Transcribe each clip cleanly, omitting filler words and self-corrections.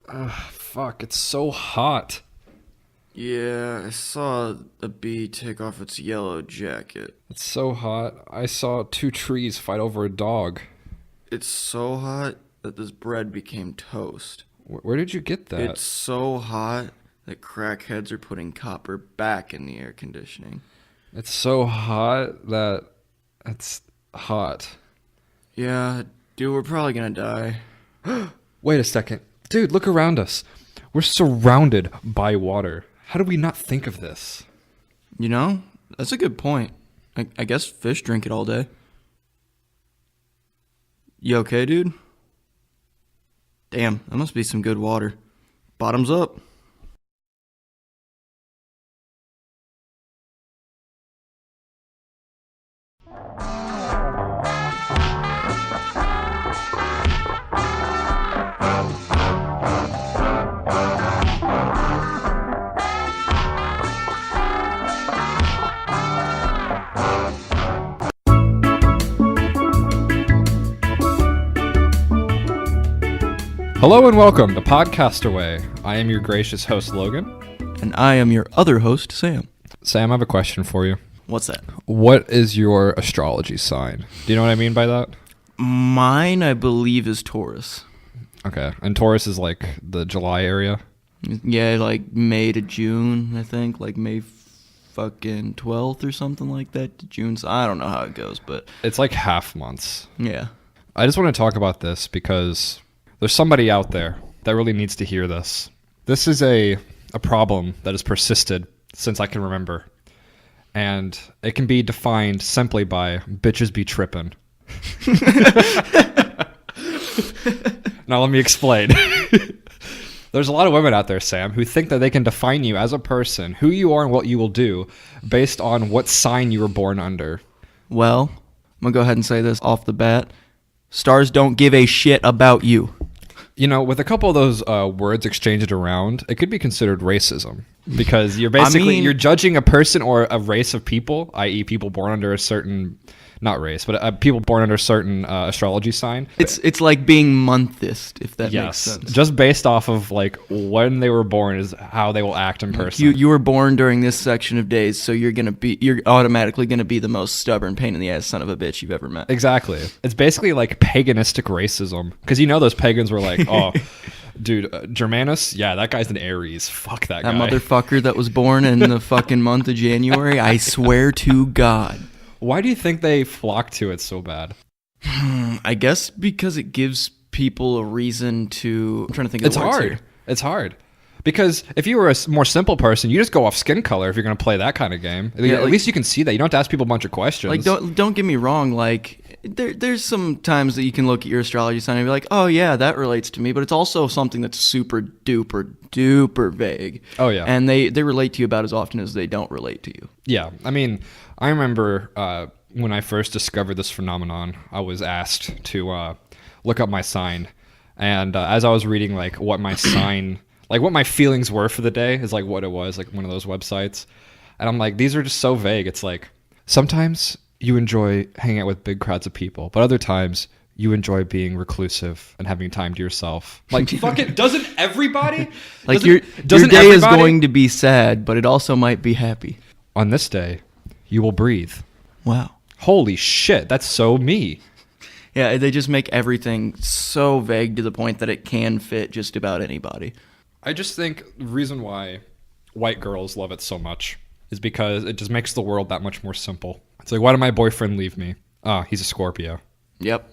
Fuck, it's so hot. Yeah, I saw a bee take off its yellow jacket. It's so hot. I saw two trees fight over a dog. It's so hot that this bread became toast. Where did you get that? It's so hot that crackheads are putting copper back in the air conditioning. It's so hot that it's hot. Yeah, dude, we're probably gonna die. Wait a second. Dude, look around us. We're surrounded by water. How do we not think of this? You know, that's a good point. I guess fish drink it all day. You okay, dude? Damn, that must be some good water. Bottoms up. Hello and welcome to Podcastaway. I am your gracious host, Logan. And I am your other host, Sam. Sam, I have a question for you. What's that? What is your astrology sign? Do you know what I mean by that? Mine, I believe, is Taurus. Okay. And Taurus is like the July area? Yeah, like May to June, I think. Like May fucking 12th or something like that to June. So I don't know how it goes, but It's like half months. yeah. I just want to talk about this because there's somebody out there that really needs to hear this. This is a problem that has persisted since I can remember. And it can be defined simply by bitches be trippin'. Now let me explain. There's a lot of women out there, Sam, who think that they can define you as a person, who you are and what you will do, based on what sign you were born under. Well, I'm going to go ahead and say this off the bat. Stars don't give a shit about you. You know, with a couple of those words exchanged around, it could be considered racism. Because you're basically, you're judging a person or a race of people, i.e. people born under a certain, not race, but people born under a certain astrology sign. It's like being monthist, if that makes sense. Just based off of like when they were born is how they will act in person. You were born during this section of days, so you're automatically gonna be the most stubborn pain in the ass son of a bitch you've ever met. Exactly. It's basically like paganistic racism. Because you know those pagans were like, oh, dude, Germanus, yeah, that guy's an Aries. Fuck that guy. That motherfucker that was born in the fucking month of January, I swear to God. Why do you think they flock to it so bad? I guess because it gives people a reason to... I'm trying to think of the words here. It's hard. Because if you were a more simple person, you just go off skin color if you're going to play that kind of game. Yeah, At least you can see that. You don't have to ask people a bunch of questions. Like, don't get me wrong. Like, there's some times that you can look at your astrology sign and be like, oh, yeah, that relates to me. But it's also something that's super duper vague. Oh, yeah. And they relate to you about as often as they don't relate to you. Yeah. I mean, I remember when I first discovered this phenomenon, I was asked to look up my sign. And as I was reading, like, what my sign... like what my feelings were for the day is like what it was, like one of those websites. And I'm like, these are just so vague. It's like, sometimes you enjoy hanging out with big crowds of people, but other times you enjoy being reclusive and having time to yourself. Like, fucking, doesn't everybody? Like, your day is going to be sad, but it also might be happy. On this day, you will breathe. Wow. Holy shit, that's so me. Yeah, they just make everything so vague to the point that it can fit just about anybody. I just think the reason why white girls love it so much is because it just makes the world that much more simple. It's like, why did my boyfriend leave me? Ah, he's a Scorpio. Yep.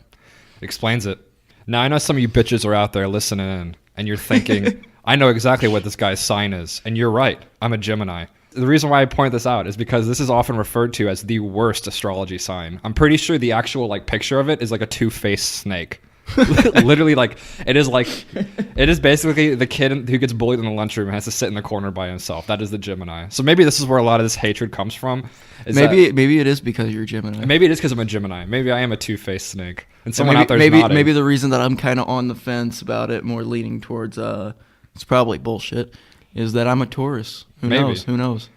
Explains it. Now, I know some of you bitches are out there listening in, and you're thinking, I know exactly what this guy's sign is. And you're right. I'm a Gemini. The reason why I point this out is because this is often referred to as the worst astrology sign. I'm pretty sure the actual like picture of it is like a two-faced snake. Literally, like it is basically the kid who gets bullied in the lunchroom and has to sit in the corner by himself. That is the Gemini. So maybe this is where a lot of this hatred comes from. Maybe it is because you're Gemini. Maybe it is because I'm a Gemini. Maybe I am a two-faced snake. And someone out there is nodding. Maybe the reason that I'm kind of on the fence about it, more leaning towards it's probably bullshit, is that I'm a Taurus. Who knows?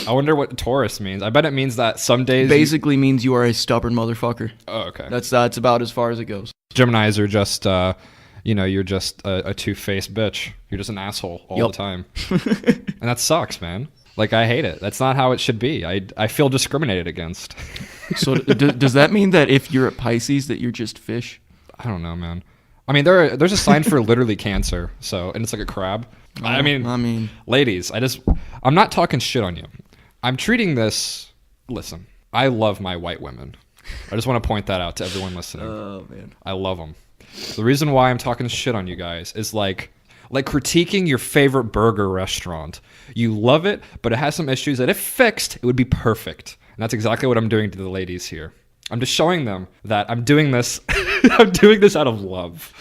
I wonder what Taurus means. I bet it means that some days... Basically means you are a stubborn motherfucker. Oh, okay. That's about as far as it goes. Geminis are just you're just a two-faced bitch. You're just an asshole all Yep. the time. And that sucks, man. Like, I hate it. That's not how it should be. I feel discriminated against. So does that mean that if you're a Pisces that you're just fish? I don't know, man. I mean, there's a sign for literally Cancer, and it's like a crab. I mean, ladies, I'm not talking shit on you. I'm treating this. Listen, I love my white women. I just want to point that out to everyone listening. Oh man, I love them. The reason why I'm talking shit on you guys is like critiquing your favorite burger restaurant. You love it, but it has some issues that if fixed, it would be perfect. And that's exactly what I'm doing to the ladies here. I'm just showing them that I'm doing this. I'm doing this out of love.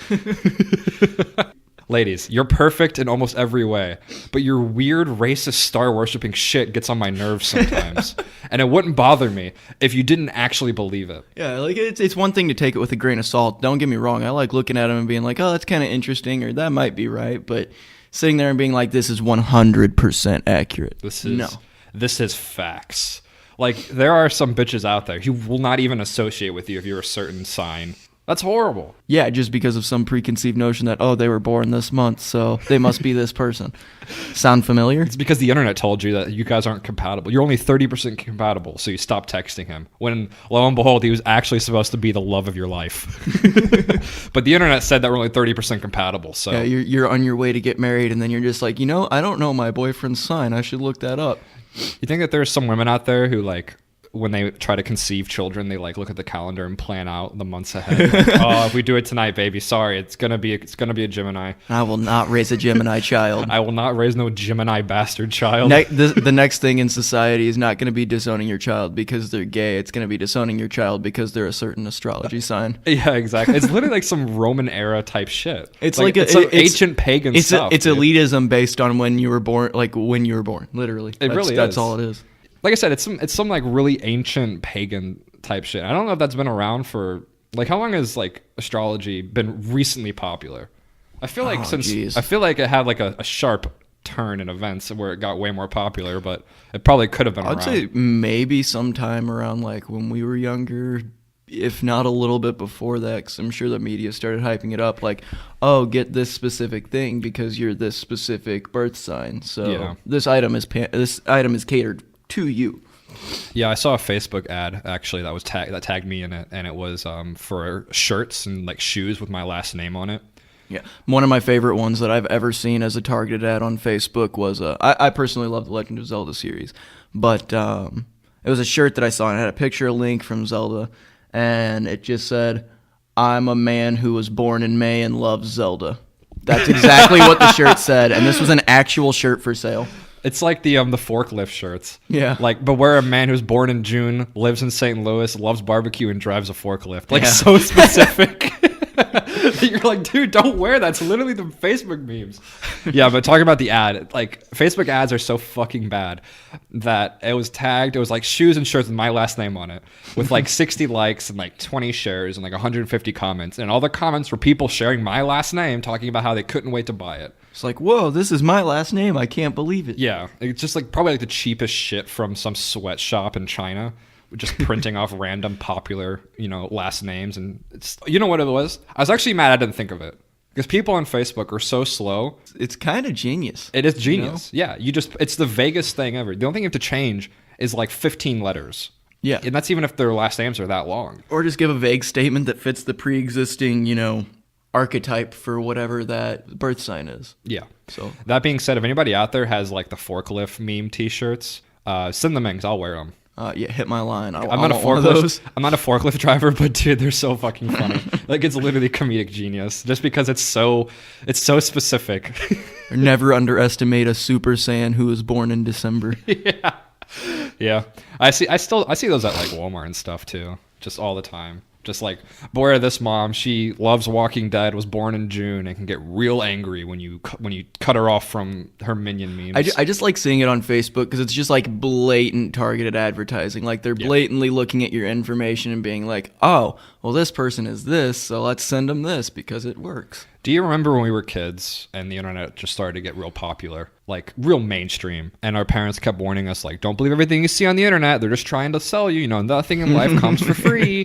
Ladies, you're perfect in almost every way, but your weird racist star worshipping shit gets on my nerves sometimes. And it wouldn't bother me if you didn't actually believe it. yeah, like it's one thing to take it with a grain of salt. Don't get me wrong. I like looking at them and being like, oh, that's kind of interesting, or that might be right. But sitting there and being like, this is 100% accurate. This is facts. Like, there are some bitches out there who will not even associate with you if you're a certain sign. That's horrible. Yeah, just because of some preconceived notion that, oh, they were born this month, so they must be this person. Sound familiar? It's because the internet told you that you guys aren't compatible. You're only 30% compatible, so you stop texting him. When, lo and behold, he was actually supposed to be the love of your life. But the internet said that we're only 30% compatible, so... Yeah, you're on your way to get married, and then you're just like, I don't know my boyfriend's sign. I should look that up. You think that there's some women out there who, like, when they try to conceive children, they like look at the calendar and plan out the months ahead. Like, oh, if we do it tonight, baby, sorry, it's gonna be a Gemini. I will not raise a Gemini child. I will not raise no Gemini bastard child. The next thing in society is not going to be disowning your child because they're gay. It's going to be disowning your child because they're a certain astrology sign. Yeah, exactly. It's literally like some Roman era type shit. It's some ancient pagan stuff. It's elitism based on when you were born, literally. That's all it is. Like I said, it's some like really ancient pagan type shit. I don't know if that's been around for like how long has like astrology been recently popular? I feel like I feel like it had like a sharp turn in events where it got way more popular, but it probably could have been around. I'd say maybe sometime around like when we were younger, if not a little bit before that, because I'm sure the media started hyping it up like, oh, get this specific thing because you're this specific birth sign. So this item is catered to you. Yeah, I saw a Facebook ad actually that was that tagged me in it, and it was for shirts and like shoes with my last name on it. Yeah, one of my favorite ones that I've ever seen as a targeted ad on Facebook was I personally love the Legend of Zelda series, but it was a shirt that I saw and it had a picture of Link from Zelda, and it just said, "I'm a man who was born in May and loves Zelda." That's exactly what the shirt said, and this was an actual shirt for sale. It's like the forklift shirts. Yeah. Like, but we're a man who's born in June, lives in St. Louis, loves barbecue, and drives a forklift. Like, so specific. You're like, dude, don't wear that. It's literally the Facebook memes. Yeah, but talking about the ad, like, Facebook ads are so fucking bad that it was tagged. It was like shoes and shirts with my last name on it, with like 60 likes and like 20 shares and like 150 comments. And all the comments were people sharing my last name, talking about how they couldn't wait to buy it. It's like, whoa, this is my last name. I can't believe it. Yeah, it's just like probably like the cheapest shit from some sweatshop in China, just printing off random popular, last names. And it's, you know what it was? I was actually mad I didn't think of it because people on Facebook are so slow. It's kind of genius. It is genius. Yeah, it's the vaguest thing ever. The only thing you have to change is like 15 letters. Yeah, and that's even if their last names are that long. Or just give a vague statement that fits the pre-existing, archetype for whatever that birth sign is. Yeah. So that being said, if anybody out there has like the forklift meme T-shirts, send them in 'cause I'll wear them. Yeah, hit my line. I'm not a forklift driver, but dude, they're so fucking funny. Like, it's literally comedic genius, just because it's so specific. Never underestimate a Super Saiyan who was born in December. Yeah. I see those at like Walmart and stuff too, just all the time. Just like, boy, this mom, she loves Walking Dead, was born in June, and can get real angry when you cut her off from her minion memes. I just like seeing it on Facebook because it's just like blatant targeted advertising. Like, they're blatantly looking at your information and being like, oh, well, this person is this, so let's send them this because it works. Do you remember when we were kids and the internet just started to get real popular, like real mainstream, and our parents kept warning us, like, don't believe everything you see on the internet. They're just trying to sell you. You know, nothing in life comes for free.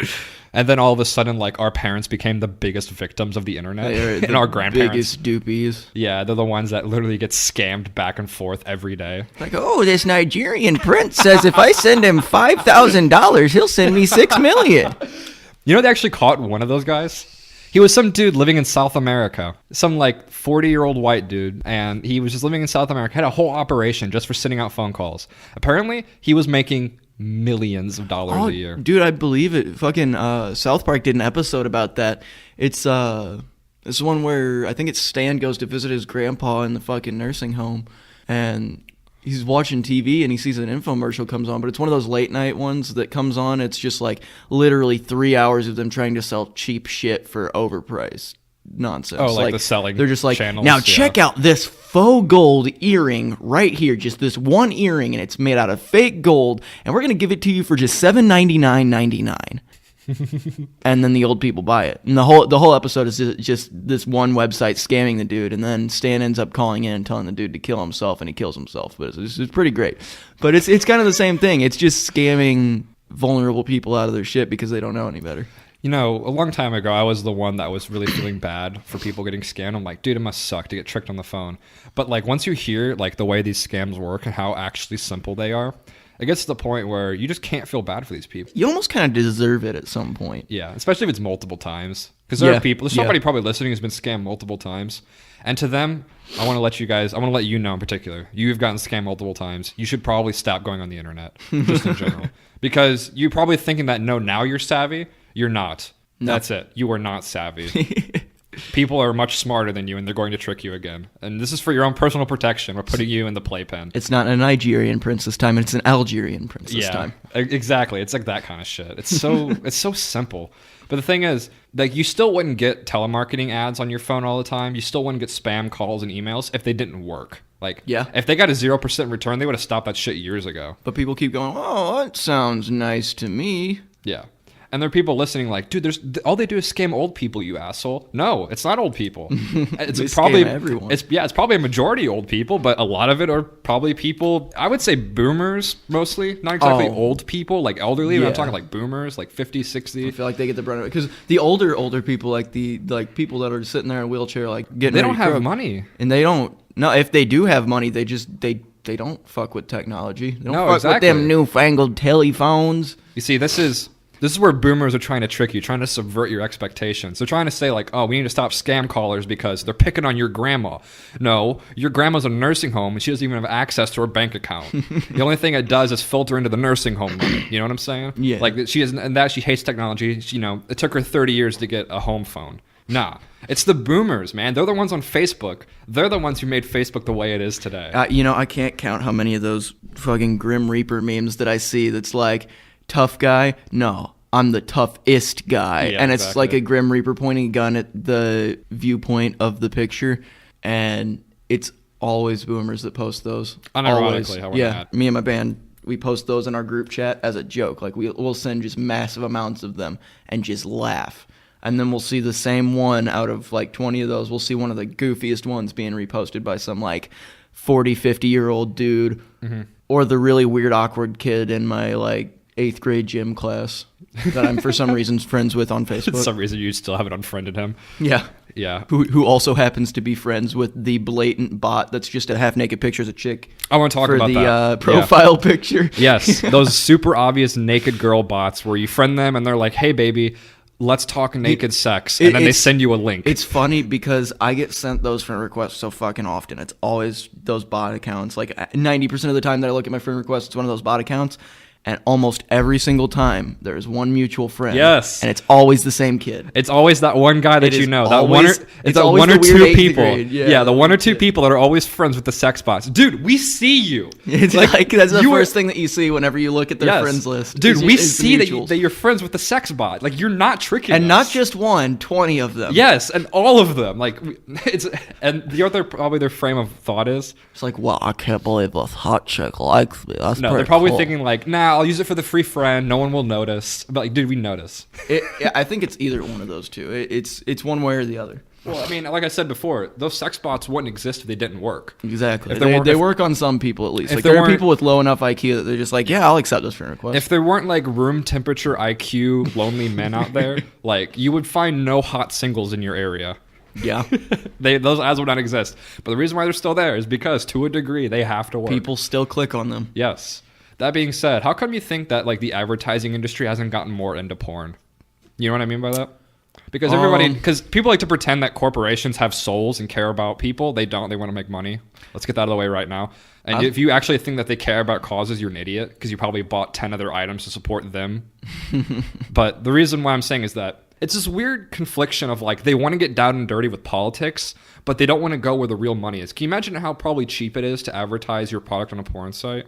And then all of a sudden, like, our parents became the biggest victims of the internet, and our grandparents. Biggest doopies. Yeah, they're the ones that literally get scammed back and forth every day. Like, oh, this Nigerian prince says if I send him $5,000, he'll send me $6 million. You know, they actually caught one of those guys. He was some dude living in South America, some like 40-year-old white dude, and he was just living in South America, had a whole operation just for sending out phone calls. Apparently, he was making millions of dollars a year. Dude, I believe it. Fucking South Park did an episode about that. It's one where I think it's Stan goes to visit his grandpa in the fucking nursing home, and he's watching TV and he sees an infomercial comes on, but it's one of those late night ones that comes on. It's just like literally 3 hours of them trying to sell cheap shit for overpriced nonsense. Oh, like the selling They're just like, channels, now yeah. check out this faux gold earring right here. Just this one earring, and it's made out of fake gold, and we're going to give it to you for just $799.99. And then the old people buy it, and the whole episode is just this one website scamming the dude, and then Stan ends up calling in and telling the dude to kill himself, and he kills himself. But it's pretty great. But it's kind of the same thing. It's just scamming vulnerable people out of their shit because they don't know any better. You know, a long time ago, I was the one that was really feeling bad for people getting scammed. I'm like, dude, it must suck to get tricked on the phone. But like, once you hear like the way these scams work and how actually simple they are, it gets to the point where you just can't feel bad for these people. You almost kind of deserve it at some point. Yeah, especially if it's multiple times. Because there are people, there's somebody probably listening who's been scammed multiple times. And to them, I want to let you know in particular, you've gotten scammed multiple times. You should probably stop going on the internet, just in general. Because you're probably thinking that, no, now you're savvy. You're not. No. That's it. You are not savvy. People are much smarter than you, and they're going to trick you again. And this is for your own personal protection. We're putting you in the playpen. It's not a Nigerian prince this time. It's an Algerian prince this time. Exactly. It's like that kind of shit. It's so simple. But the thing is, like, you still wouldn't get telemarketing ads on your phone all the time. You still wouldn't get spam calls and emails if they didn't work. Like, if they got a 0% return, they would have stopped that shit years ago. But people keep going, oh, that sounds nice to me. Yeah. And there are people listening like, dude, all they do is scam old people, you asshole. No, it's not old people. It's probably everyone. It's probably a majority old people, but a lot of it are probably people, I would say boomers mostly, not exactly old people, like elderly, but I'm talking like boomers, like 50, 60. I feel like they get the brunt of it because the older people, like the people that are sitting there in a wheelchair, like getting they ready don't to have croak, money. and they don't. No, if they do have money, they don't fuck with technology. They don't fuck exactly. with them newfangled telephones. You see, this is where boomers are trying to trick you, trying to subvert your expectations. They're trying to say like, oh, we need to stop scam callers because they're picking on your grandma. No, your grandma's in a nursing home and she doesn't even have access to her bank account. The only thing it does is filter into the nursing home money. You know what I'm saying? Yeah. Like she isn't, and that she hates technology. She, it took her 30 years to get a home phone. Nah, it's the boomers, man. They're the ones on Facebook. They're the ones who made Facebook the way it is today. I can't count how many of those fucking Grim Reaper memes that I see that's like, tough guy? No, I'm the toughest guy. Yeah, and it's exactly. like a Grim Reaper pointing a gun at the viewpoint of the picture. And it's always boomers that post those. Unironically, how we're not. Me and my band, we post those in our group chat as a joke. Like we'll send just massive amounts of them and just laugh. And then we'll see the same one out of like 20 of those. We'll see one of the goofiest ones being reposted by some like 40, 50-year-old dude. Mm-hmm. Or the really weird, awkward kid in my like 8th grade gym class that I'm for some reason friends with on Facebook. For some reason you still haven't unfriended him. Yeah. Yeah. Who also happens to be friends with the blatant bot that's just a half-naked picture of a chick. I want to talk about that. For the profile picture. Yes. Those super obvious naked girl bots where you friend them and they're like, hey, baby, let's talk naked sex. And then they send you a link. It's funny because I get sent those friend requests so fucking often. It's always those bot accounts. Like 90% of the time that I look at my friend requests, it's one of those bot accounts. And almost every single time, there's one mutual friend. Yes. And it's always the same kid. It's always that one guy that you know. It's always one or the weird two 8th people. grade. Yeah, the one or two people that are always friends with the sex bots. Dude, we see you. It's like that's the first thing that you see whenever you look at their friends list. Dude, we see that you're friends with the sex bot. Like, you're not tricking us. And not just one, 20 of them. Yes, and all of them. Like, and the other probably their frame of thought is, it's like, well, I can't believe this hot chick likes me. That's no, they're probably thinking like, nah, I'll use it for the free friend. No one will notice. But like, dude, we notice. I think it's either one of those two. It's one way or the other. Well, I mean, like I said before, those sex bots wouldn't exist if they didn't work. Exactly. If They work on some people at least. if Like there there are weren't- people with low enough IQ that they're just like, yeah, I'll accept this friend request. If there weren't like room temperature IQ lonely men out there, like you would find no hot singles in your area. Yeah. Those ads would not exist. But the reason why they're still there is because to a degree they have to work. People still click on them. Yes. That being said, how come you think that like the advertising industry hasn't gotten more into porn? You know what I mean by that? Because because people like to pretend that corporations have souls and care about people. They don't. They want to make money. Let's get that out of the way right now. And if you actually think that they care about causes, you're an idiot because you probably bought 10 other items to support them. But the reason why I'm saying is that it's this weird confliction of like they want to get down and dirty with politics, but they don't want to go where the real money is. Can you imagine how probably cheap it is to advertise your product on a porn site?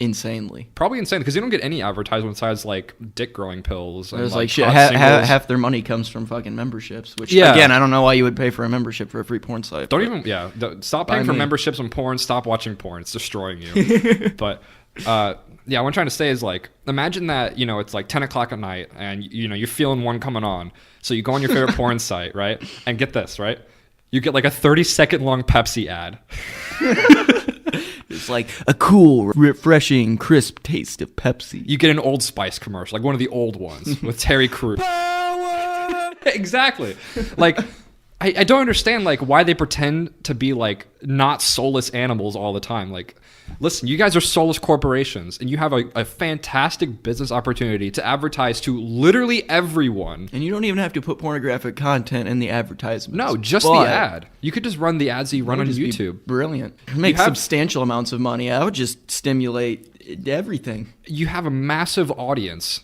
Insanely. Probably insane because you don't get any advertisement besides like dick growing pills. And, There's like shit. hot singles. Half their money comes from fucking memberships. Which Yeah. again, I don't know why you would pay for a membership for a free porn site. Stop paying for me. memberships on porn. Stop watching porn. It's destroying you. But yeah, what I'm trying to say is like, imagine that, you know, it's like 10 o'clock at night and, you know, you're feeling one coming on. So you go on your favorite porn site, right? And get this, right? You get like a 30-second long Pepsi ad. It's like a cool, refreshing, crisp taste of Pepsi. You get an Old Spice commercial, like one of the old ones with Terry Crews. Exactly. Like, I don't understand like why they pretend to be like not soulless animals all the time. Like, listen, you guys are soulless corporations, and you have a fantastic business opportunity to advertise to literally everyone. And you don't even have to put pornographic content in the advertisements. No, just the ad. You could just run the ads that you run on Just be YouTube. Brilliant. Make have- substantial amounts of money. I would just stimulate everything. You have a massive audience.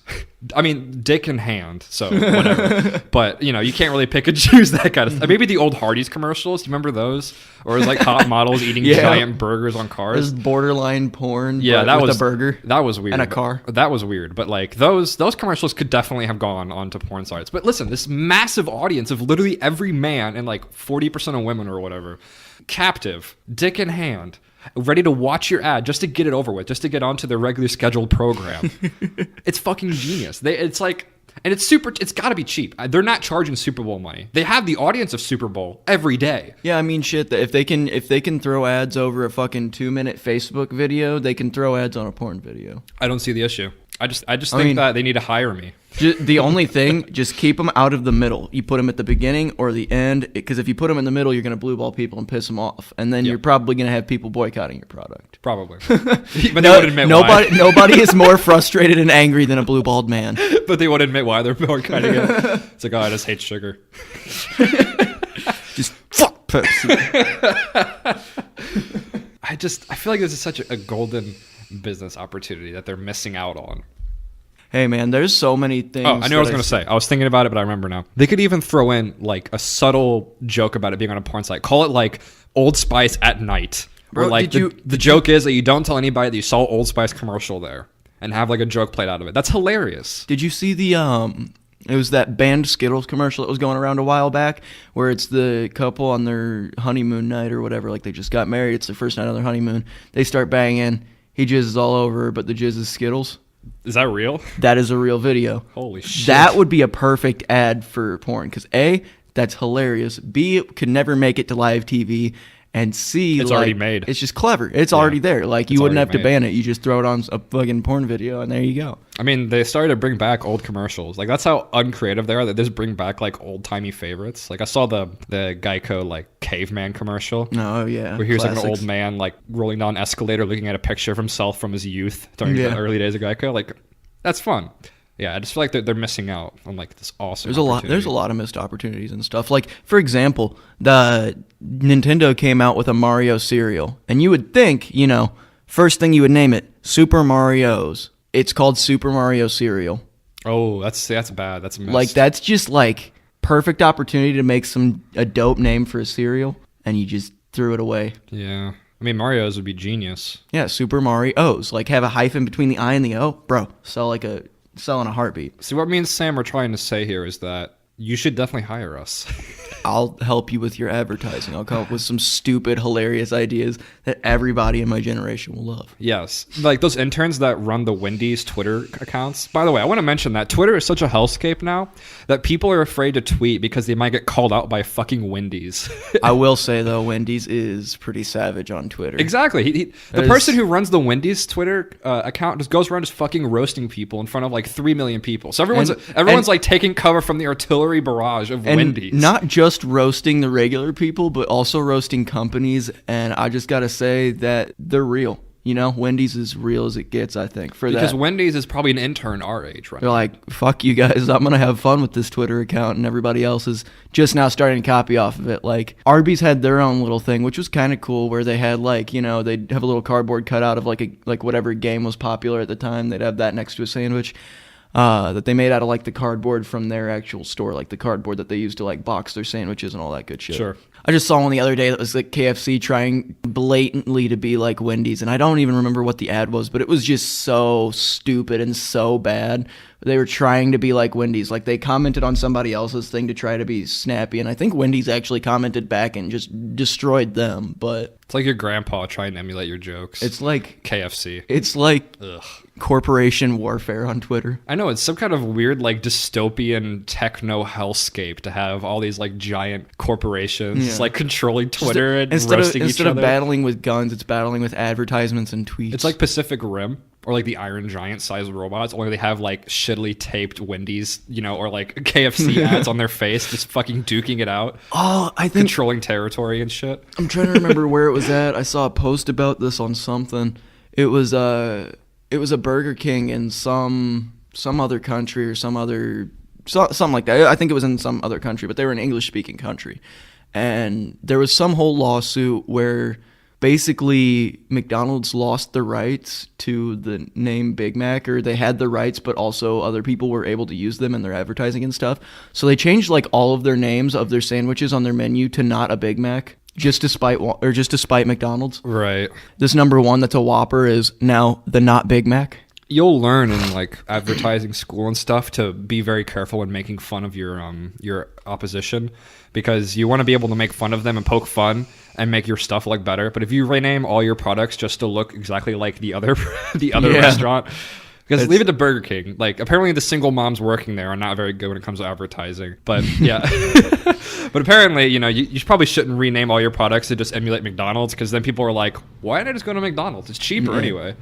I mean, dick in hand, so whatever. But, you know, you can't really pick and choose that kind of stuff. Maybe the old Hardee's commercials. Do you remember those? Or it was like hot models eating Yeah. giant burgers on cars. There's borderline porn. Yeah, but that with was a burger. That was weird. And a car. That was weird. But like those commercials could definitely have gone onto porn sites. But listen, this massive audience of literally every man and like 40% of women or whatever, captive, dick in hand, ready to watch your ad just to get it over with, just to get onto their regular scheduled program. It's fucking genius. It's like, and it's got to be cheap. They're not charging Super Bowl money. They have the audience of Super Bowl every day. Yeah, I mean, shit. If they can throw ads over a fucking 2-minute Facebook video, they can throw ads on a porn video. I don't see the issue. I just think that they need to hire me. The only thing, just keep them out of the middle. You put them at the beginning or the end, because if you put them in the middle, you're going to blue ball people and piss them off, and then you're probably going to have people boicoting your product. Probably. But they would admit why. Nobody is more frustrated and angry than a blue balled man. But they won't admit why they're boycotting it. It's like, oh, I just hate sugar. Just fuck Pepsi. I feel like this is such a golden business opportunity that they're missing out on. Hey man, there's so many things. Oh, I knew what I was going to say. I was thinking about it, but I remember now. They could even throw in like a subtle joke about it being on a porn site. Call it like Old Spice at night. Or Bro, like the joke is that you don't tell anybody that you saw Old Spice commercial there and have like a joke played out of it. That's hilarious. Did you see the it was that banned Skittles commercial that was going around a while back, where it's the couple on their honeymoon night or whatever, like they just got married, it's their first night on their honeymoon. They start banging, he jizzes all over, but the jizz is Skittles. Is that real? That is a real video. Holy shit. That would be a perfect ad for porn, because A, that's hilarious. B, it could never make it to live TV. And C, It's already made. It's just clever. It's already there. Like, you wouldn't have already to made. ban it. You just throw it on a fucking porn video, and there you go. I mean, they started to bring back old commercials. Like, that's how uncreative they are. They just bring back, like, old-timey favorites. Like, I saw the Geico, like, caveman commercial. Oh, yeah. Where he was, like, an Classics. old man, like, rolling down an escalator, looking at a picture of himself from his youth during Yeah. the early days of Geico. Like, that's fun. Yeah, I just feel like they're missing out on, like, this awesome There's opportunity. a lot of missed opportunities and stuff. Like, for example, the Nintendo came out with a Mario cereal, and you would think, you know, first thing you would name it, Super Mario's. It's called Super Mario cereal. Oh, that's bad. That's a mess. Like, that's just like perfect opportunity to make a dope name for a cereal, and you just threw it away. Yeah. I mean, Mario's would be genius. Yeah, Super Mario's. Like, have a hyphen between the I and the O, bro. Sell in a heartbeat. See, what me and Sam are trying to say here is that you should definitely hire us. I'll help you with your advertising. I'll come up with some stupid, hilarious ideas that everybody in my generation will love. Yes. Like those interns that run the Wendy's Twitter accounts. By the way, I want to mention that Twitter is such a hellscape now that people are afraid to tweet because they might get called out by fucking Wendy's. I will say, though, Wendy's is pretty savage on Twitter. Exactly. The person who runs the Wendy's Twitter account just goes around just fucking roasting people in front of like 3 million people. So everyone's like taking cover from the artillery barrage of Wendy's. Not just roasting the regular people, but also roasting companies. And I just got to say that they're real. You know, Wendy's is real as it gets, I think, because Wendy's is probably an intern our age, right? They're like, fuck you guys, I'm going to have fun with this Twitter account, and everybody else is just now starting to copy off of it. Like, Arby's had their own little thing, which was kind of cool, where they had, like, you know, they'd have a little cardboard cutout of, like whatever game was popular at the time. They'd have that next to a sandwich that they made out of, like, the cardboard from their actual store, like the cardboard that they used to, like, box their sandwiches and all that good shit. Sure. I just saw one the other day that was like KFC trying blatantly to be like Wendy's, and I don't even remember what the ad was, but it was just so stupid and so bad. They were trying to be like Wendy's. Like, they commented on somebody else's thing to try to be snappy, and I think Wendy's actually commented back and just destroyed them. But it's like your grandpa trying to emulate your jokes. It's like KFC. It's like Ugh. corporation warfare on Twitter. I know, it's some kind of weird like dystopian techno hellscape to have all these like giant corporations like controlling Twitter and roasting each other. Instead of battling with guns, it's battling with advertisements and tweets. It's like Pacific Rim or like the Iron Giant sized robots, only they have like shittily taped Wendy's, you know, or like KFC ads on their face, just fucking duking it out. Oh, I think controlling territory and shit. I'm trying to remember where it was at. I saw a post about this on something. It was a Burger King in some other country or something like that. I think it was in some other country, but they were an English-speaking country. And there was some whole lawsuit where basically McDonald's lost the rights to the name Big Mac, or they had the rights, but also other people were able to use them in their advertising and stuff. So they changed like all of their names of their sandwiches on their menu to not a Big Mac. Just to spite McDonald's. Right. This number one that's a Whopper is now the not Big Mac. You'll learn in like advertising school and stuff to be very careful when making fun of your opposition, because you want to be able to make fun of them and poke fun and make your stuff look better. But if you rename all your products just to look exactly like the other restaurant, because leave it to Burger King. Like, apparently the single moms working there are not very good when it comes to advertising. But yeah. But apparently, you know, you probably shouldn't rename all your products to just emulate McDonald's, because then people are like, why didn't I just go to McDonald's? It's cheaper anyway.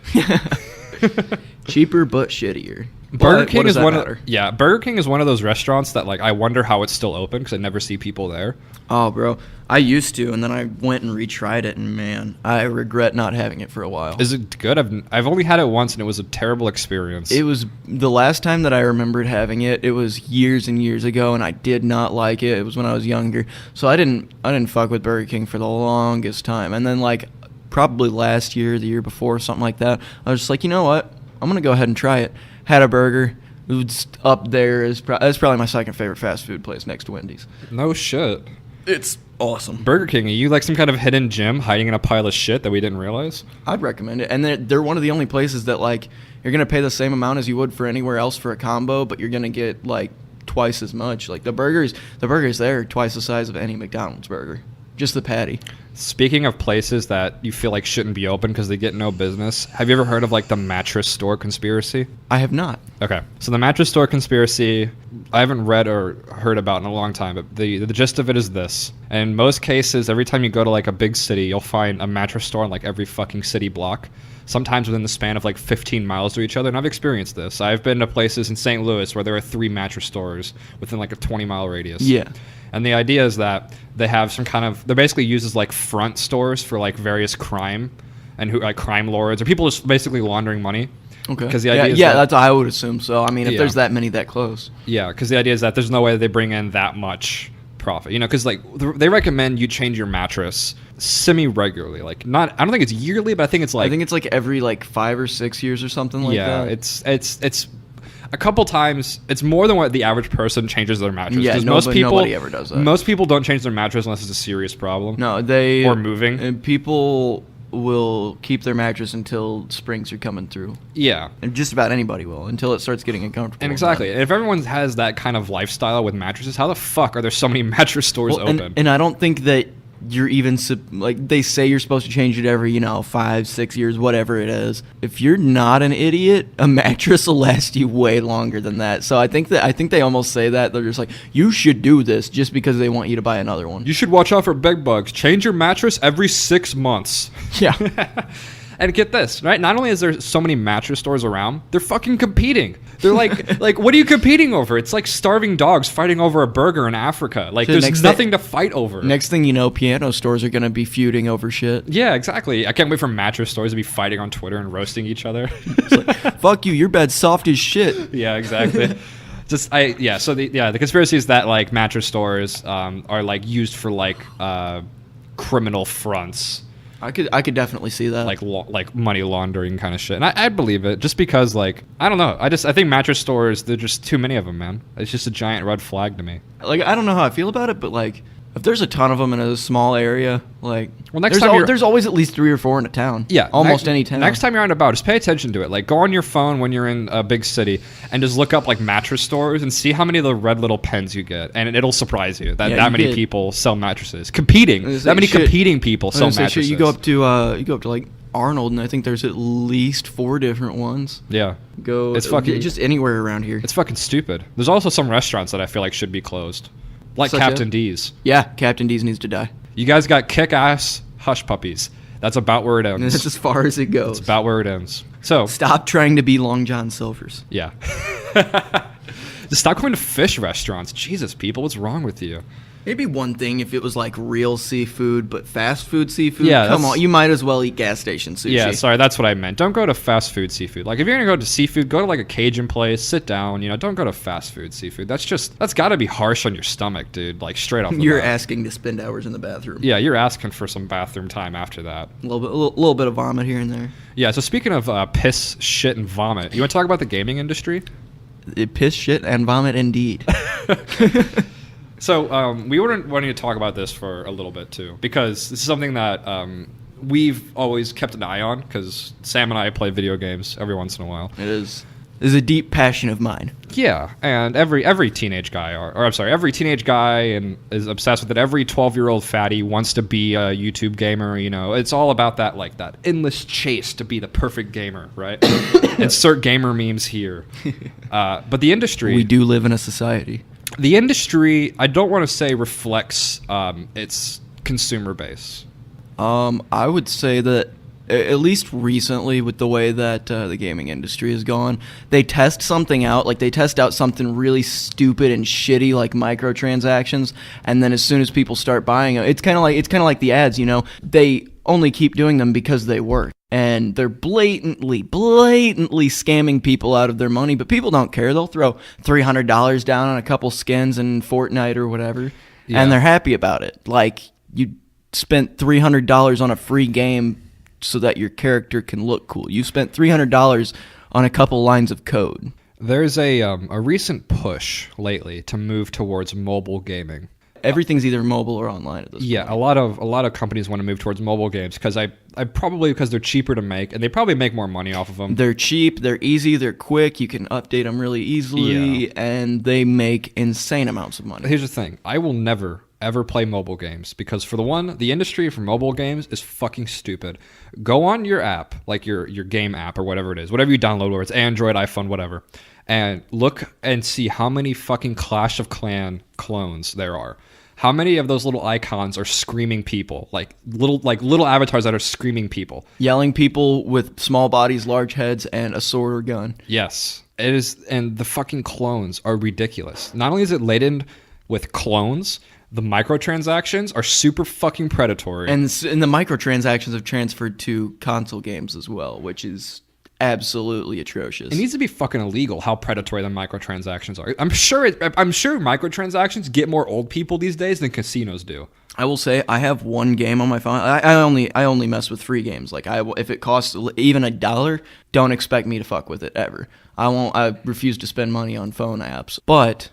Cheaper but shittier. Burger King is Burger King is one of those restaurants that like I wonder how it's still open, because I never see people there. Oh, bro, I used to, and then I went and retried it, and man, I regret not having it for a while. Is it good? I've only had it once, and it was a terrible experience. It was the last time that I remembered having it. It was years and years ago, and I did not like it. It was when I was younger, so I didn't fuck with Burger King for the longest time. And then like probably last year, the year before, something like that, I was just like, you know what? I'm gonna go ahead and try it. Had a burger. It was up there. That's probably my second favorite fast food place next to Wendy's. No shit. It's awesome. Burger King, are you like some kind of hidden gem hiding in a pile of shit that we didn't realize? I'd recommend it. And they're one of the only places that like you're gonna pay the same amount as you would for anywhere else for a combo, but you're gonna get like twice as much. Like the burgers there are twice the size of any McDonald's burger. Just the patty. Speaking of places that you feel like shouldn't be open because they get no business, have you ever heard of like the mattress store conspiracy? I have not. Okay. So the mattress store conspiracy, I haven't read or heard about in a long time, but the gist of it is this. In most cases, every time you go to like a big city, you'll find a mattress store in like every fucking city block, sometimes within the span of like 15 miles to each other. And I've experienced this. I've been to places in St. Louis where there are 3 mattress stores within like a 20-mile radius. Yeah. And the idea is that they have some kind of, they're basically used as like front stores for like various crime and who like crime lords or people just basically laundering money. Okay. Because the idea is that's I would assume so. I mean, if there's that many that close. Yeah, because the idea is that there's no way that they bring in that much profit. You know, because like they recommend you change your mattress semi-regularly. Like I don't think it's yearly, but I think it's like every like 5 or 6 years or something like that. Yeah, it's a couple times. It's more than what the average person changes their mattress. Yeah, nobody ever does that. Most people don't change their mattress unless it's a serious problem. No, or moving. And people will keep their mattress until springs are coming through. Yeah. And just about anybody will, until it starts getting uncomfortable. And exactly. If everyone has that kind of lifestyle with mattresses, how the fuck are there so many mattress stores open? And I don't think that you're even like they say you're supposed to change it every 5-6 years, whatever it is. If you're not an idiot, a mattress will last you way longer than that. So I think they almost say that they're just like, you should do this just because they want you to buy another one. You should watch out for bed bugs. Change your mattress every 6 months. Yeah. And get this, right? Not only is there so many mattress stores around, they're fucking competing. They're like, what are you competing over? It's like starving dogs fighting over a burger in Africa. Like, there's nothing to fight over. Next thing you know, piano stores are going to be feuding over shit. Yeah, exactly. I can't wait for mattress stores to be fighting on Twitter and roasting each other. Fuck you, your bed's soft as shit. Yeah, exactly. So the conspiracy is that like mattress stores are like used for like criminal fronts. I could definitely see that. Like money laundering kind of shit. And I believe it just because like, I don't know. I think mattress stores, there're just too many of them, man. It's just a giant red flag to me. Like, I don't know how I feel about it, but like, if there's a ton of them in a small area, like, well, there's always at least 3 or 4 in a town. Yeah. Almost any town. Next time you're out and about, just pay attention to it. Like, go on your phone when you're in a big city and just look up, like, mattress stores and see how many of the red little pens you get. And it'll surprise you that many people sell mattresses. Competing. That many competing people sell mattresses. You go up to, like, Arnold, and I think there's at least 4 different ones. Yeah. It's fucking just anywhere around here. It's fucking stupid. There's also some restaurants that I feel like should be closed. Like Captain D's. Yeah, Captain D's needs to die. You guys got kick-ass hush puppies. That's about where it ends. That's as far as it goes. It's about where it ends. So stop trying to be Long John Silver's. Yeah. Just stop going to fish restaurants. Jesus, people, what's wrong with you? Maybe one thing if it was like real seafood, but fast food seafood. Yeah, come on, you might as well eat gas station sushi. Yeah, sorry, that's what I meant. Don't go to fast food seafood. Like, if you're gonna go to seafood, go to like a Cajun place, sit down. Don't go to fast food seafood. That's got to be harsh on your stomach, dude. Like straight off. You're asking to spend hours in the bathroom. Yeah, you're asking for some bathroom time after that. A little bit of vomit here and there. Yeah. So speaking of piss, shit, and vomit, you want to talk about the gaming industry? Piss, shit, and vomit, indeed. So we were wanting to talk about this for a little bit too, because this is something that we've always kept an eye on, because Sam and I play video games every once in a while. It is a deep passion of mine. Yeah, and every teenage guy, every teenage guy and is obsessed with it. Every 12-year-old fatty wants to be a YouTube gamer. It's all about that endless chase to be the perfect gamer, right? Insert gamer memes here. But the industry, we do live in a society. The industry, I don't want to say reflects its consumer base. I would say that at least recently, with the way that the gaming industry has gone, they test something out. Like, they test out something really stupid and shitty, like microtransactions, and then as soon as people start buying them, it's kind of like the ads. They only keep doing them because they work. And they're blatantly scamming people out of their money, but people don't care. They'll throw $300 down on a couple skins in Fortnite or whatever, and they're happy about it. Like, you spent $300 on a free game so that your character can look cool. You spent $300 on a couple lines of code. There's a recent push lately to move towards mobile gaming. Everything's either mobile or online at this point. Yeah, a lot of companies want to move towards mobile games because because they're cheaper to make, and they probably make more money off of them. They're cheap, they're easy, they're quick, you can update them really easily, and they make insane amounts of money. Here's the thing. I will never, ever play mobile games because, for the one, the industry for mobile games is fucking stupid. Go on your app, like your game app or whatever it is, whatever you download, whether it's Android, iPhone, whatever, and look and see how many fucking Clash of Clans clones there are. How many of those little icons are screaming people, like little avatars that are screaming people, yelling people with small bodies, large heads, and a sword or gun? Yes, it is, and the fucking clones are ridiculous. Not only is it laden with clones, the microtransactions are super fucking predatory, and the microtransactions have transferred to console games as well, which is absolutely atrocious. It needs to be fucking illegal how predatory the microtransactions are. I'm sure microtransactions get more old people these days than casinos do. I will say I have one game on my phone. I only mess with free games. Like, if it costs even $1, don't expect me to fuck with it ever. I refuse to spend money on phone apps. But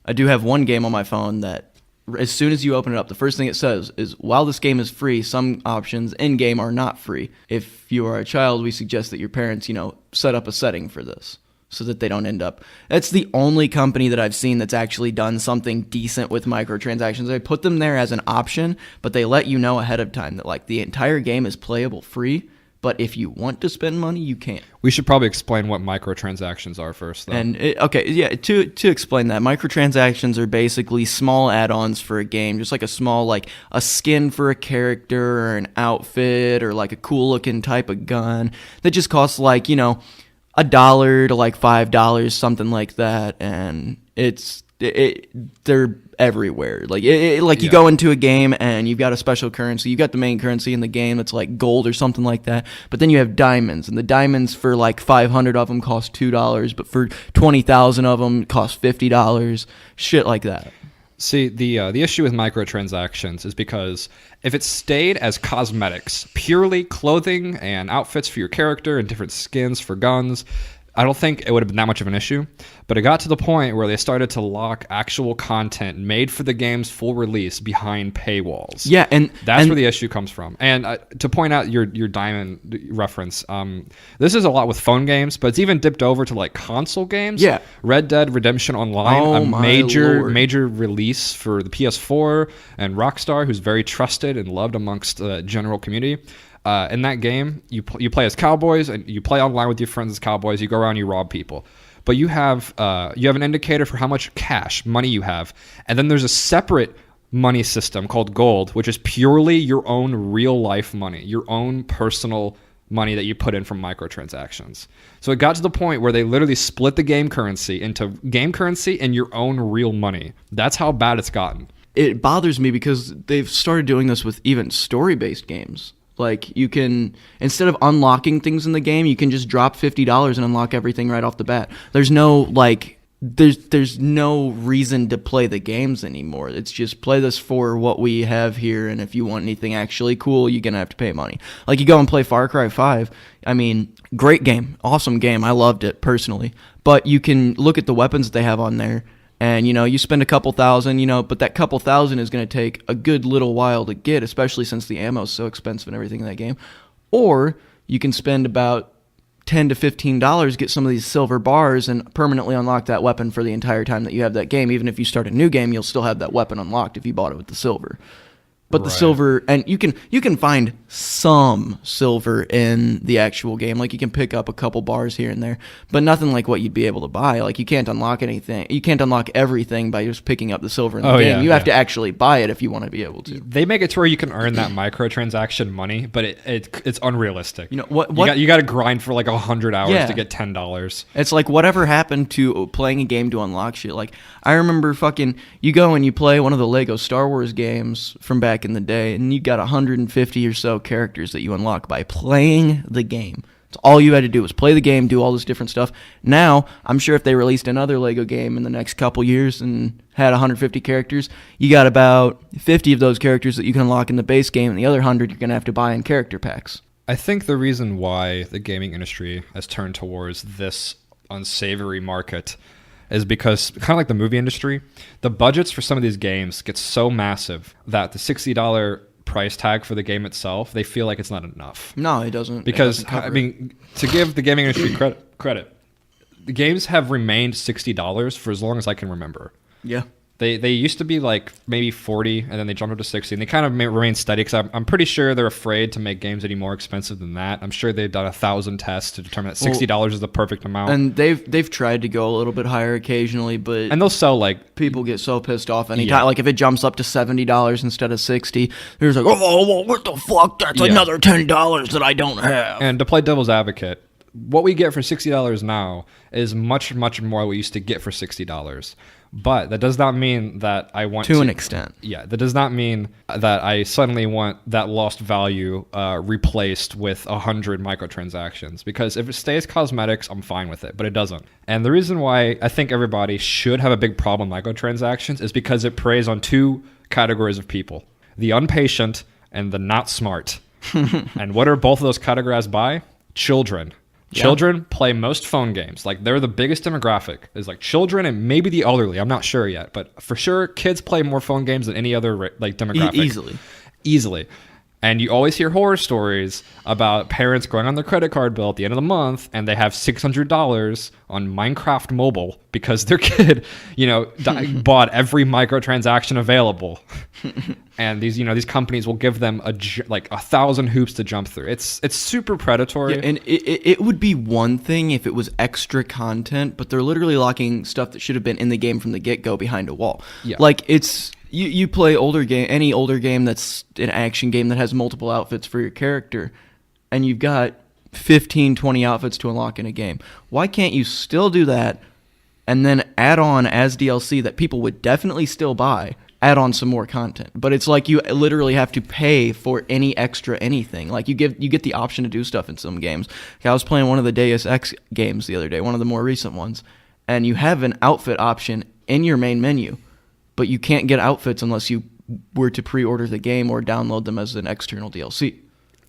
I do have one game on my phone that as soon as you open it up, the first thing it says is, while this game is free, some options in-game are not free. If you are a child, we suggest that your parents, set up a setting for this so that they don't end up. That's the only company that I've seen that's actually done something decent with microtransactions. They put them there as an option, but they let you know ahead of time that like the entire game is playable free, but if you want to spend money, you can't. We should probably explain what microtransactions are first, though. And to explain that, microtransactions are basically small add-ons for a game, just like a small, like a skin for a character or an outfit or like a cool-looking type of gun that just costs like, $1 to like $5, something like that, and they're everywhere. Like you go into a game and you've got a special currency. You've got the main currency in the game that's like gold or something like that. But then you have diamonds, and the diamonds for like 500 of them cost $2, but for 20,000 of them cost $50. Shit like that. See, the issue with microtransactions is because if it stayed as cosmetics, purely clothing and outfits for your character and different skins for guns, I don't think it would have been that much of an issue, but it got to the point where they started to lock actual content made for the game's full release behind paywalls. Yeah, and that's where the issue comes from. And to point out your diamond reference, this is a lot with phone games, but it's even dipped over to like console games. Yeah, Red Dead Redemption Online, a major release for the PS4, and Rockstar, who's very trusted and loved amongst the general community. In that game, you play as cowboys, and you play online with your friends as cowboys. You go around, you rob people, but you have an indicator for how much money you have, and then there's a separate money system called gold, which is purely your own real life money, your own personal money that you put in from microtransactions. So it got to the point where they literally split the game currency into game currency and your own real money. That's how bad it's gotten. It bothers me because they've started doing this with even story-based games. Like, you can, instead of unlocking things in the game, you can just drop $50 and unlock everything right off the bat. There's no, there's no reason to play the games anymore. It's just play this for what we have here, and if you want anything actually cool, you're going to have to pay money. Like, you go and play Far Cry 5. I mean, great game. Awesome game. I loved it, personally. But you can look at the weapons that they have on there, and, you spend a couple thousand, but that couple thousand is going to take a good little while to get, especially since the ammo is so expensive and everything in that game. Or you can spend about $10 to $15, get some of these silver bars, and permanently unlock that weapon for the entire time that you have that game. Even if you start a new game, you'll still have that weapon unlocked if you bought it with the silver. But the silver, and you can find some silver in the actual game. Like, you can pick up a couple bars here and there, but nothing like what you'd be able to buy. Like, you can't unlock anything. You can't unlock everything by just picking up the silver in the game. You have to actually buy it if you want to be able to. They make it to where you can earn that microtransaction money, but it's unrealistic. You got to grind for like 100 hours to get $10. It's like, whatever happened to playing a game to unlock shit? Like, I remember you go and you play one of the Lego Star Wars games from back in the day, and you got 150 or so characters that you unlock by playing the game. It's all you had to do was play the game, do all this different stuff. Now, I'm sure if they released another Lego game in the next couple years and had 150 characters, you got about 50 of those characters that you can unlock in the base game, and the other 100 you're going to have to buy in character packs. I think the reason why the gaming industry has turned towards this unsavory market is because, kind of like the movie industry, the budgets for some of these games get so massive that the $60 price tag for the game itself, they feel like it's not enough. No, it doesn't. Because, to give the gaming industry credit, the games have remained $60 for as long as I can remember. Yeah. They used to be like maybe 40, and then they jumped up to 60, and they kind of remain steady because I'm pretty sure they're afraid to make games any more expensive than that. I'm sure they've done 1,000 tests to determine that $60 is the perfect amount. And they've tried to go a little bit higher occasionally, but they'll sell like people get so pissed off anytime. Yeah. Like if it jumps up to $70 instead of $60, they're just like, oh, what the fuck? That's another $10 that I don't have. And to play devil's advocate, what we get for $60 now is much, much more what we used to get for $60. But that does not mean that I want to an extent. Yeah, that does not mean that I suddenly want that lost value replaced with 100 microtransactions. Because if it stays cosmetics, I'm fine with it, but it doesn't. And the reason why I think everybody should have a big problem with microtransactions is because it preys on two categories of people: the impatient and the not smart. And what are both of those categorized by? Children. Yeah. Children play most phone games. Like, they're the biggest demographic. Is like children and maybe the elderly. I'm not sure yet, but for sure, kids play more phone games than any other like demographic. Easily. And you always hear horror stories about parents going on their credit card bill at the end of the month, and they have $600 on Minecraft Mobile because their kid, bought every microtransaction available. And these companies will give them 1,000 hoops to jump through. It's super predatory. Yeah, and it would be one thing if it was extra content, but they're literally locking stuff that should have been in the game from the get-go behind a wall. Yeah. Like, it's you play any older game that's an action game that has multiple outfits for your character, and you've got 15, 20 outfits to unlock in a game. Why can't you still do that and then add on as DLC that people would definitely still buy, add on some more content? But it's like you literally have to pay for any extra anything. Like, you get the option to do stuff in some games. Like, I was playing one of the Deus Ex games the other day, one of the more recent ones, and you have an outfit option in your main menu, but you can't get outfits unless you were to pre-order the game or download them as an external DLC.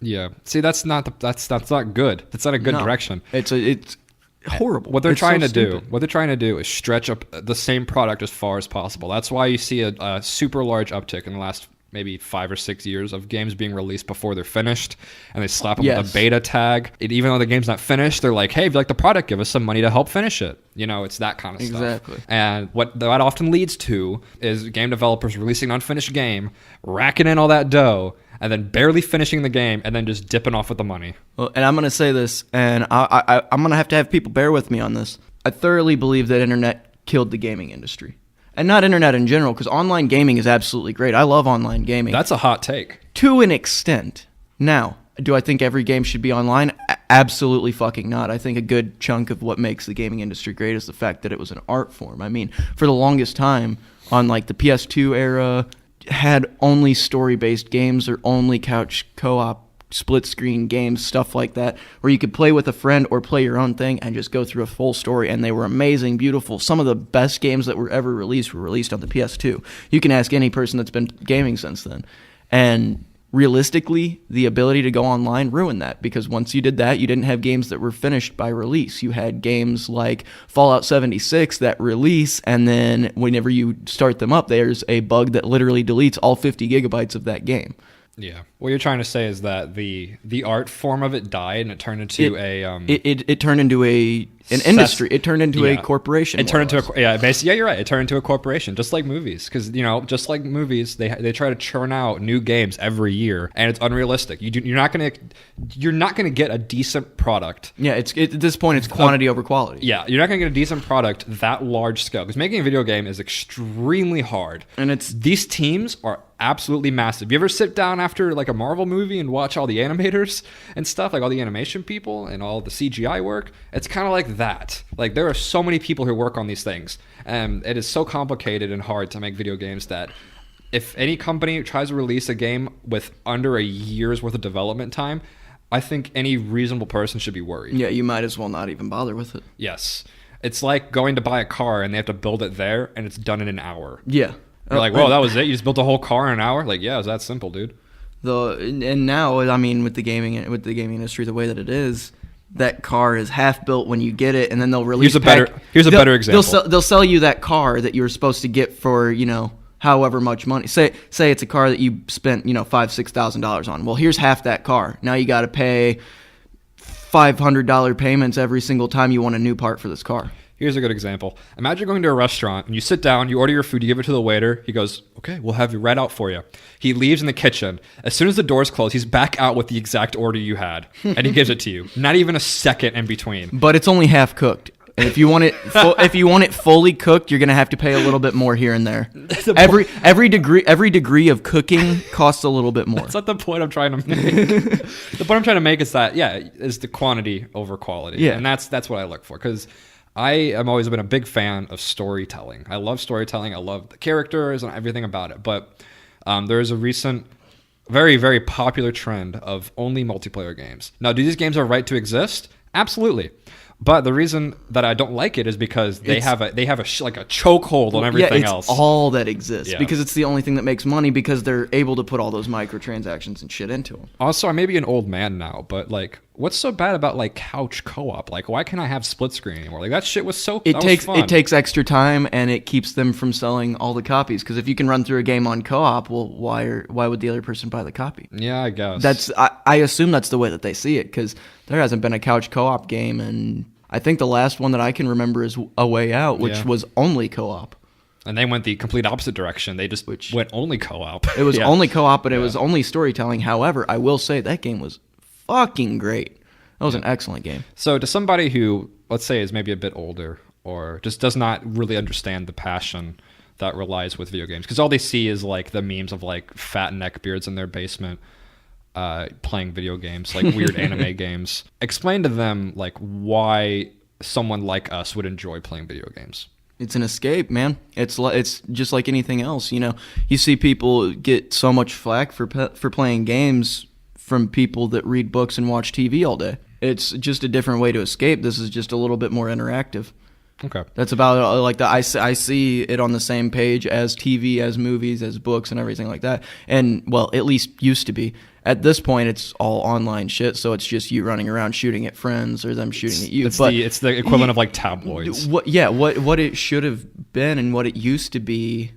Yeah. See, that's not good. That's not a good direction. It's horrible. What they're It's trying so to do, stupid. what they're trying to do is stretch up the same product as far as possible. That's why you see a super large uptick in the last maybe 5 or 6 years of games being released before they're finished, and they slap them with Yes. a beta tag. Even though the game's not finished, they're like, hey, if you like the product, give us some money to help finish it. It's that kind of Exactly. stuff. And what that often leads to is game developers releasing an unfinished game, racking in all that dough, and then barely finishing the game, and then just dipping off with the money. Well, and I'm going to say this, and I'm going to have people bear with me on this. I thoroughly believe that internet killed the gaming industry. And not internet in general, because online gaming is absolutely great. I love online gaming. That's a hot take. To an extent. Now, do I think every game should be online? Absolutely fucking not. I think a good chunk of what makes the gaming industry great is the fact that it was an art form. I mean, for the longest time, on like the PS2 era, had only story-based games or only couch co-op split-screen games, stuff like that, where you could play with a friend or play your own thing and just go through a full story, and they were amazing, beautiful. Some of the best games that were ever released were released on the PS2. You can ask any person that's been gaming since then. And realistically, the ability to go online ruined that, because once you did that, you didn't have games that were finished by release. You had games like Fallout 76 that release, and then whenever you start them up, there's a bug that literally deletes all 50 gigabytes of that game. Yeah. What you're trying to say is that the art form of it died and it turned into It turned into an industry. It turned into a corporation. It turned into basically, you're right. It turned into a corporation, just like movies. Because just like movies, they try to churn out new games every year, and it's unrealistic. You're not gonna get a decent product. Yeah, at this point, it's quantity over quality. Yeah, you're not gonna get a decent product that large scale, because making a video game is extremely hard. And these teams are absolutely massive. You ever sit down after like a Marvel movie and watch all the animators and stuff, like all the animation people and all the CGI work? It's kind of like that. Like, there are so many people who work on these things, and it is so complicated and hard to make video games that if any company tries to release a game with under a year's worth of development time, I think any reasonable person should be worried. Yeah, you might as well not even bother with it. Yes. It's like going to buy a car and they have to build it there, and it's done in an hour. Yeah. You're like, whoa, that was it? You just built a whole car in an hour? Like, yeah, it was that simple, dude. And now, I mean, with the gaming industry, the way that it is, that car is half built when you get it, and then they'll release. Here's a better example. They'll sell you that car that you were supposed to get for however much money. Say it's a car that you spent $5,000-$6,000 on. Well, here's half that car. Now you got to pay $500 payments every single time you want a new part for this car. Here's a good example. Imagine going to a restaurant and you sit down, you order your food, you give it to the waiter. He goes, okay, we'll have it right out for you. He leaves in the kitchen. As soon as the doors close, he's back out with the exact order you had, and he gives it to you. Not even a second in between. But it's only half cooked. And if you want it fully cooked, you're gonna have to pay a little bit more here and there. Every degree of cooking costs a little bit more. That's not the point I'm trying to make. The point I'm trying to make is that is the quantity over quality. Yeah. And that's what I look for, because I have always been a big fan of storytelling. I love storytelling. I love the characters and everything about it. But there is a recent, very, very popular trend of only multiplayer games. Now, do these games have a right to exist? Absolutely. But the reason that I don't like it is because they have a chokehold on everything else. It's all that exists, Yeah. because it's the only thing that makes money, because they're able to put all those microtransactions and shit into them. Also, I may be an old man now, but like what's so bad about like couch co-op? Like, why can't I have split screen anymore? Like that shit was so. It that takes was fun. it takes extra time, and it keeps them from selling all the copies. Because if you can run through a game on co-op, well, why would the other person buy the copy? Yeah, I guess I assume that's the way that they see it, because there hasn't been a couch co-op game, and I think the last one that I can remember is A Way Out, which Yeah. was only co-op. And they went the complete opposite direction. They just went only co-op. It was Yeah. only co-op, but it was only storytelling. However, I will say that game was fucking great. That was an excellent game. So to somebody who, let's say, is maybe a bit older or just does not really understand the passion that relies with video games, because all they see is like the memes of like fat neckbeards in their basement playing video games, like weird anime games. Explain to them like why someone like us would enjoy playing video games. It's an escape, man. It's just like anything else. You know, you see people get so much flack for playing games from people that read books and watch TV all day. It's just a different way to escape. This is just a little bit more interactive. Okay. That's about like the I see it on the same page as TV, as movies, as books, and everything like that. And well, at least used to be. At this point, it's all online shit. So it's just you running around shooting at friends or them shooting at you. It's the equivalent of like tabloids. What it should have been and what it used to be,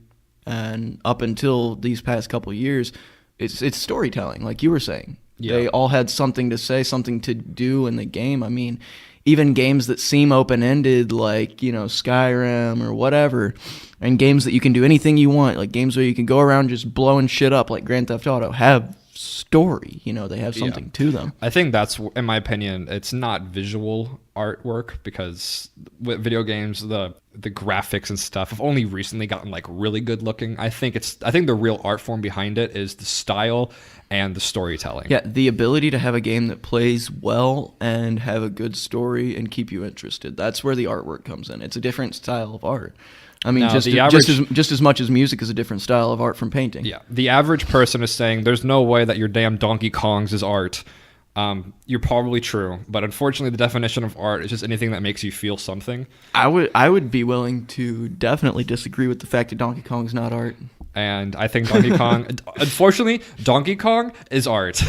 and up until these past couple years, it's storytelling, like you were saying. Yeah. They all had something to say, something to do in the game. I mean, even games that seem open-ended, like, you know, Skyrim or whatever, and games that you can do anything you want, like games where you can go around just blowing shit up, like Grand Theft Auto, have story. You know, they have something to them. I think that's, in my opinion, it's not visual artwork, because with video games, the graphics and stuff have only recently gotten like really good looking. I think the real art form behind it is the style and the storytelling. Yeah, the ability to have a game that plays well and have a good story and keep you interested. That's where the artwork comes in. It's a different style of art. I mean, Now, just as much as music is a different style of art from painting. Yeah, the average person is saying there's no way that your damn Donkey Kongs is art. You're probably true, but unfortunately, the definition of art is just anything that makes you feel something. I would be willing to definitely disagree with the fact that Donkey Kong's not art. And I think Donkey Kong, unfortunately, Donkey Kong is art.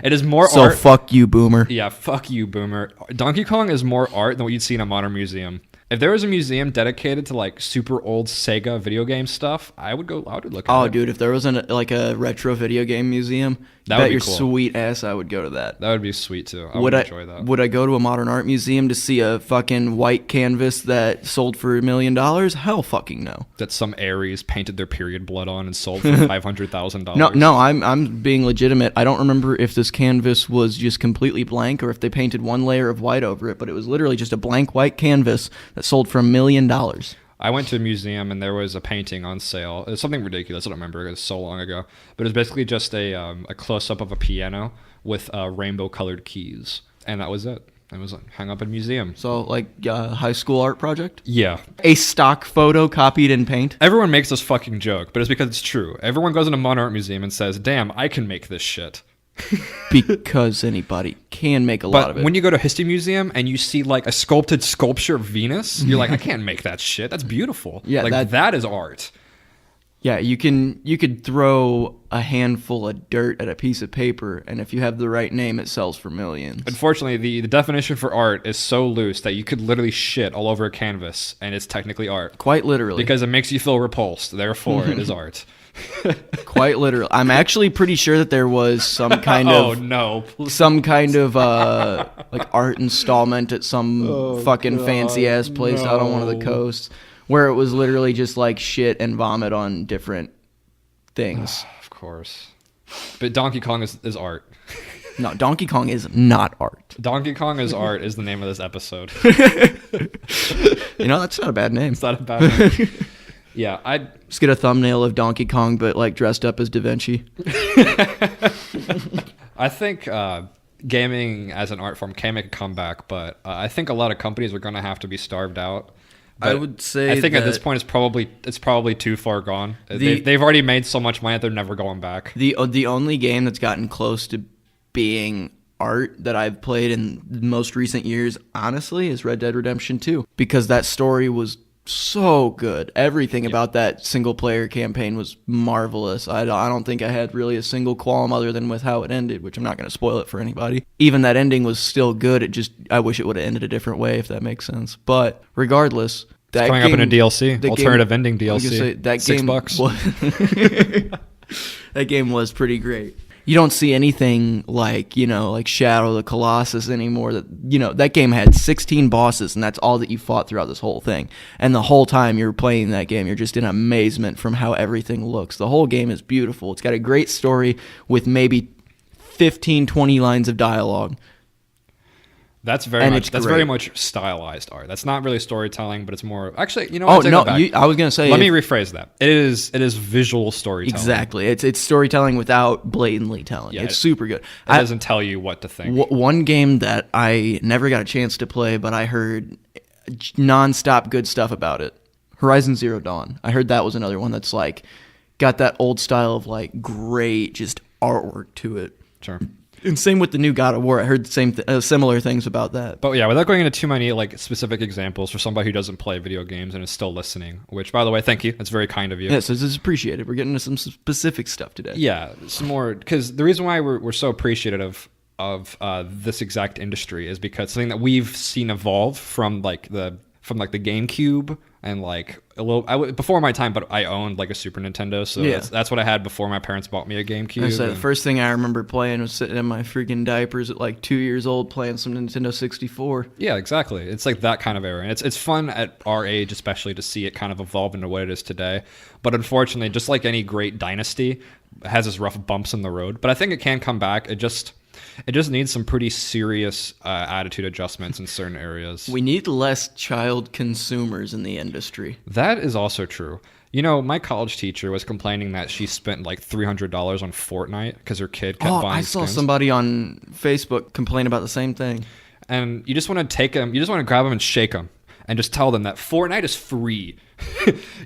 It is more So art. fuck you, boomer. Yeah, fuck you, boomer. Donkey Kong is more art than what you'd see in a modern museum. If there was a museum dedicated to like super old Sega video game stuff, I would look at it. Oh, dude, if there was like a retro video game museum, That would bet be your cool. sweet ass I would go to that. That would be sweet too. I would enjoy that. Would I go to a modern art museum to see a fucking white canvas that sold for $1 million? Hell fucking no. That some Aries painted their period blood on and sold for $500,000. No, I'm being legitimate. I don't remember if this canvas was just completely blank or if they painted one layer of white over it, but it was literally just a blank white canvas that sold for $1 million. I went to a museum and there was a painting on sale. It was something ridiculous. I don't remember. It was so long ago. But it was basically just a close-up of a piano with rainbow-colored keys. And that was it. It was hung up in a museum. So, like a high school art project? Yeah. A stock photo copied in paint? Everyone makes this fucking joke, but it's because it's true. Everyone goes in a modern art museum and says, damn, I can make this shit. Because anybody can make a lot of But it. when you go to a history museum and you see like a sculpted sculpture of Venus, you're like, I can't make that shit. That's beautiful. Yeah, like that is art. Yeah, you could throw a handful of dirt at a piece of paper, and if you have the right name, it sells for millions. Unfortunately, the definition for art is so loose that you could literally shit all over a canvas, and it's technically art. Quite literally. Because it makes you feel repulsed. Therefore, it is art. Quite literally. I'm actually pretty sure that there was some kind Oh, of no. some kind of like art installment at some fucking fancy ass place out on one of the coasts where it was literally just like shit and vomit on different things. Of course. But Donkey Kong is art. No, Donkey Kong is not art. Donkey Kong is art is the name of this episode. You know, that's not a bad name. It's not a bad name. Yeah, I'd Just get a thumbnail of Donkey Kong, but like dressed up as Da Vinci. I think gaming as an art form can make a comeback, but I think a lot of companies are going to have to be starved out. I But would say I think at that this point it's probably too far gone. They've already made so much money that they're never going back. the only game that's gotten close to being art that I've played in the most recent years, honestly, is Red Dead Redemption 2, because that story was so good. Everything about that single player campaign was marvelous. I don't think I had really a single qualm other than with how it ended, which I'm not going to spoil it for anybody. Even that ending was still good. I wish it would have ended a different way, if that makes sense. But regardless, that Coming game, up in a DLC, alternative ending I was DLC. gonna say, that $6. That game was pretty great. You don't see anything like Shadow of the Colossus anymore. That game had 16 bosses, and that's all that you fought throughout this whole thing. And the whole time you're playing that game, you're just in amazement from how everything looks. The whole game is beautiful. It's got a great story with maybe 15, 20 lines of dialogue. That's very much stylized art. That's not really storytelling, but it's more actually. You know, I was gonna say. Let me rephrase that. It is visual storytelling. Exactly. It's storytelling without blatantly telling. Yeah, it's super good. It doesn't tell you what to think. One game that I never got a chance to play, but I heard nonstop good stuff about it. Horizon Zero Dawn. I heard that was another one that's like got that old style of like great just artwork to it. Sure. And same with the new God of War. I heard the same similar things about that. But yeah, without going into too many like specific examples for somebody who doesn't play video games and is still listening, which by the way, thank you. That's very kind of you. Yes, this is appreciated. We're getting into some specific stuff today. Yeah, some more because the reason why we're so appreciative of this exact industry is because something that we've seen evolve from the GameCube and like a little before my time, but I owned like a Super Nintendo, so yeah. that's what I had before my parents bought me a GameCube. So the first thing I remember playing was sitting in my freaking diapers at like 2 years old playing some Nintendo 64. Yeah, exactly. It's like that kind of era, and it's fun at our age, especially to see it kind of evolve into what it is today. But unfortunately, just like any great dynasty, it has its rough bumps in the road. But I think it can come back. It just needs some pretty serious attitude adjustments in certain areas. We need less child consumers in the industry. That is also true. You know, my college teacher was complaining that she spent like $300 on Fortnite because her kid kept buying skins. I saw somebody on Facebook complain about the same thing. And you just want to take them, you just want to grab them and shake them and just tell them that Fortnite is free.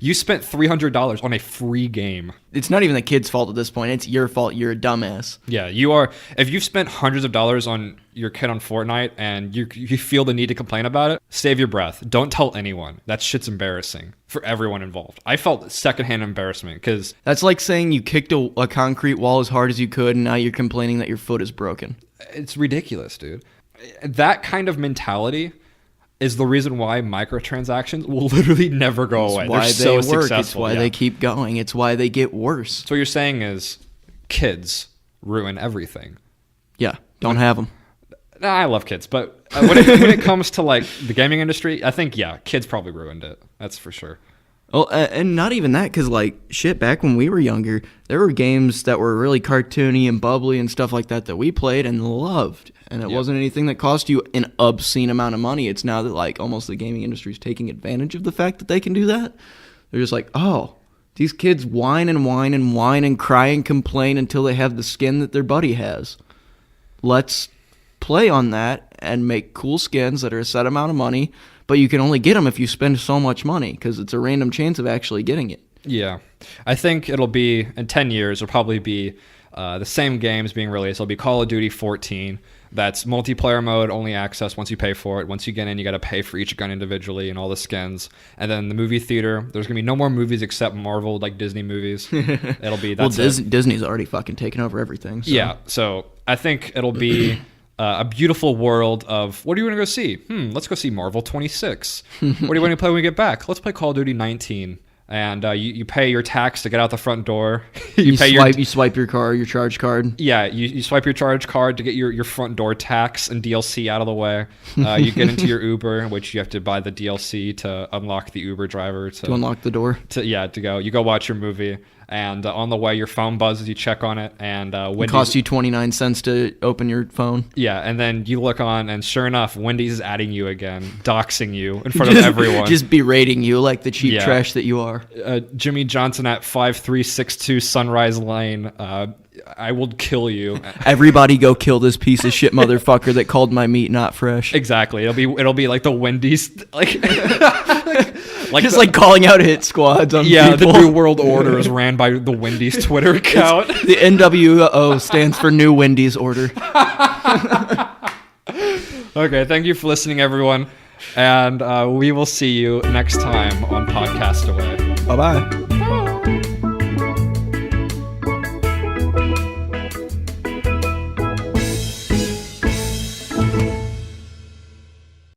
You spent $300 on a free game. It's not even the kid's fault at this point. It's your fault. You're a dumbass. Yeah, you are. If you've spent hundreds of dollars on your kid on Fortnite and you feel the need to complain about it, save your breath. Don't tell anyone. That shit's embarrassing for everyone involved. I felt secondhand embarrassment because... That's like saying you kicked a concrete wall as hard as you could and now you're complaining that your foot is broken. It's ridiculous, dude. That kind of mentality is the reason why microtransactions will literally never go away. They're so work. successful. It's why they keep going. It's why they get worse. So what you're saying is kids ruin everything. Yeah, don't have them. Nah, I love kids, but when it comes to like the gaming industry, I think, yeah, kids probably ruined it. That's for sure. Well, and not even that, because, like, shit, back when we were younger, there were games that were really cartoony and bubbly and stuff like that we played and loved. And it wasn't anything that cost you an obscene amount of money. It's now that, like, almost the gaming industry is taking advantage of the fact that they can do that. They're just like, oh, these kids whine and whine and whine and cry and complain until they have the skin that their buddy has. Let's play on that and make cool skins that are a set amount of money, but you can only get them if you spend so much money because it's a random chance of actually getting it. Yeah. I think it'll be, in 10 years, it'll probably be the same games being released. It'll be Call of Duty 14. That's multiplayer mode, only access once you pay for it. Once you get in, you got to pay for each gun individually and all the skins. And then the movie theater, there's going to be no more movies except Marvel, like Disney movies. It'll be, that's Disney's already fucking taken over everything. So. Yeah. So I think it'll be a beautiful world of, what do you want to go see? Let's go see Marvel 26. What do you want to play when we get back? Let's play Call of Duty 19. And you pay your tax to get out the front door. You swipe your charge card. Yeah, you swipe your charge card to get your front door tax and DLC out of the way. You get into your Uber, which you have to buy the DLC to unlock the Uber driver. To unlock the door? To go. You go watch your movie. And on the way, your phone buzzes, you check on it, and Wendy's... It costs you 29 cents to open your phone. Yeah, and then you look on, and sure enough, Wendy's is adding you again, doxing you in front of everyone. Just berating you like the cheap trash that you are. Jimmy Johnson at 5362 Sunrise Lane. I will kill you. Everybody go kill this piece of shit motherfucker that called my meat not fresh. Exactly. It'll be like the Wendy's like like calling out hit squads on people. The New World Order is ran by the Wendy's Twitter account. The NWO stands for New Wendy's Order. Okay, thank you for listening, everyone. And we will see you next time on Podcast Away. Bye bye.